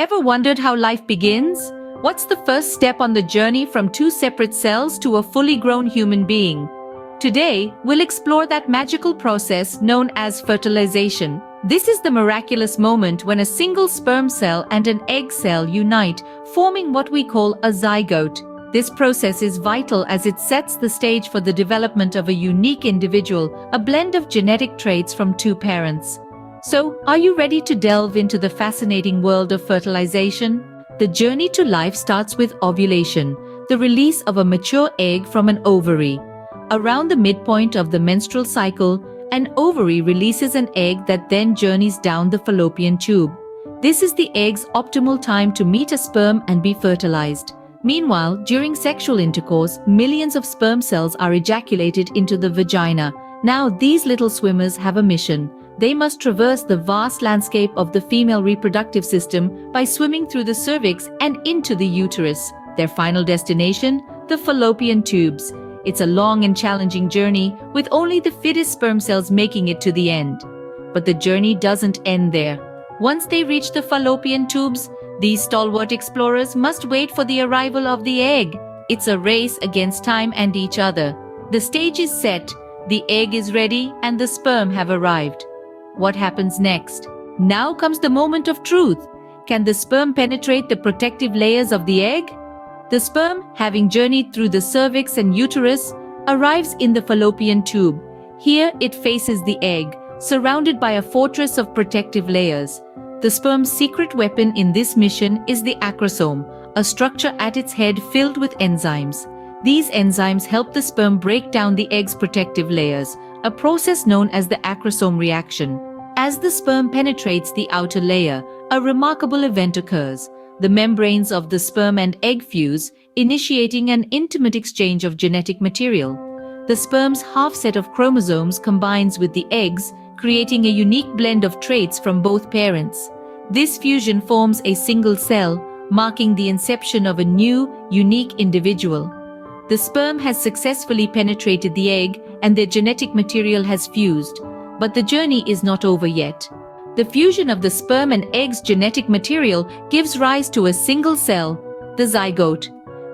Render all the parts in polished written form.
Ever wondered how life begins? What's the first step on the journey from two separate cells to a fully grown human being? Today, we'll explore that magical process known as fertilization. This is the miraculous moment when a single sperm cell and an egg cell unite, forming what we call a zygote. This process is vital as it sets the stage for the development of a unique individual, a blend of genetic traits from two parents. So, are you ready to delve into the fascinating world of fertilization? The journey to life starts with ovulation, the release of a mature egg from an ovary. Around the midpoint of the menstrual cycle, an ovary releases an egg that then journeys down the fallopian tube. This is the egg's optimal time to meet a sperm and be fertilized. Meanwhile, during sexual intercourse, millions of sperm cells are ejaculated into the vagina. Now, these little swimmers have a mission. They must traverse the vast landscape of the female reproductive system by swimming through the cervix and into the uterus. Their final destination? The fallopian tubes. It's a long and challenging journey, with only the fittest sperm cells making it to the end. But the journey doesn't end there. Once they reach the fallopian tubes, these stalwart explorers must wait for the arrival of the egg. It's a race against time and each other. The stage is set, the egg is ready, and the sperm have arrived. What happens next? Now comes the moment of truth. Can the sperm penetrate the protective layers of the egg? The sperm, having journeyed through the cervix and uterus, arrives in the fallopian tube. Here it faces the egg, surrounded by a fortress of protective layers. The sperm's secret weapon in this mission is the acrosome, a structure at its head filled with enzymes. These enzymes help the sperm break down the egg's protective layers, a process known as the acrosome reaction. As the sperm penetrates the outer layer, a remarkable event occurs. The membranes of the sperm and egg fuse, initiating an intimate exchange of genetic material. The sperm's half set of chromosomes combines with the eggs, creating a unique blend of traits from both parents. This fusion forms a single cell, marking the inception of a new, unique individual. The sperm has successfully penetrated the egg and their genetic material has fused. But the journey is not over yet. The fusion of the sperm and egg's genetic material gives rise to a single cell, the zygote.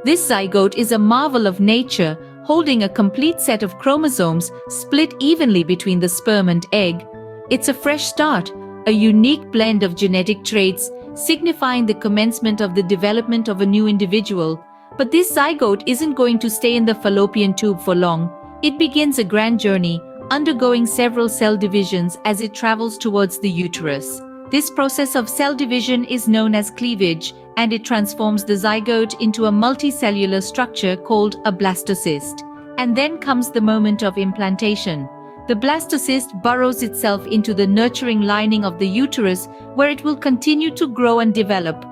This zygote is a marvel of nature, holding a complete set of chromosomes split evenly between the sperm and egg. It's a fresh start, a unique blend of genetic traits, signifying the commencement of the development of a new individual. But this zygote isn't going to stay in the fallopian tube for long. It begins a grand journey, undergoing several cell divisions as it travels towards the uterus. This process of cell division is known as cleavage, and it transforms the zygote into a multicellular structure called a blastocyst. And then comes the moment of implantation. The blastocyst burrows itself into the nurturing lining of the uterus, where it will continue to grow and develop.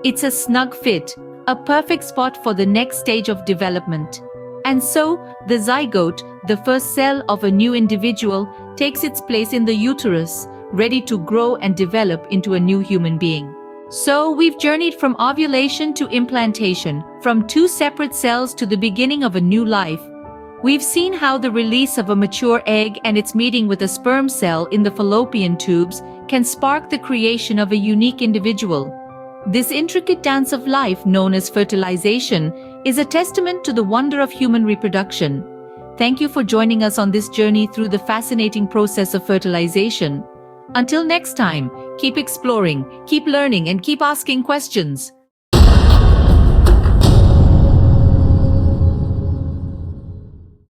It's a snug fit, a perfect spot for the next stage of development. And so, the zygote, the first cell of a new individual, takes its place in the uterus, ready to grow and develop into a new human being. So, we've journeyed from ovulation to implantation, from two separate cells to the beginning of a new life. We've seen how the release of a mature egg and its meeting with a sperm cell in the fallopian tubes can spark the creation of a unique individual. This intricate dance of life, known as fertilization, is a testament to the wonder of human reproduction. Thank you for joining us on this journey through the fascinating process of fertilization. Until next time, keep exploring, keep learning, and keep asking questions.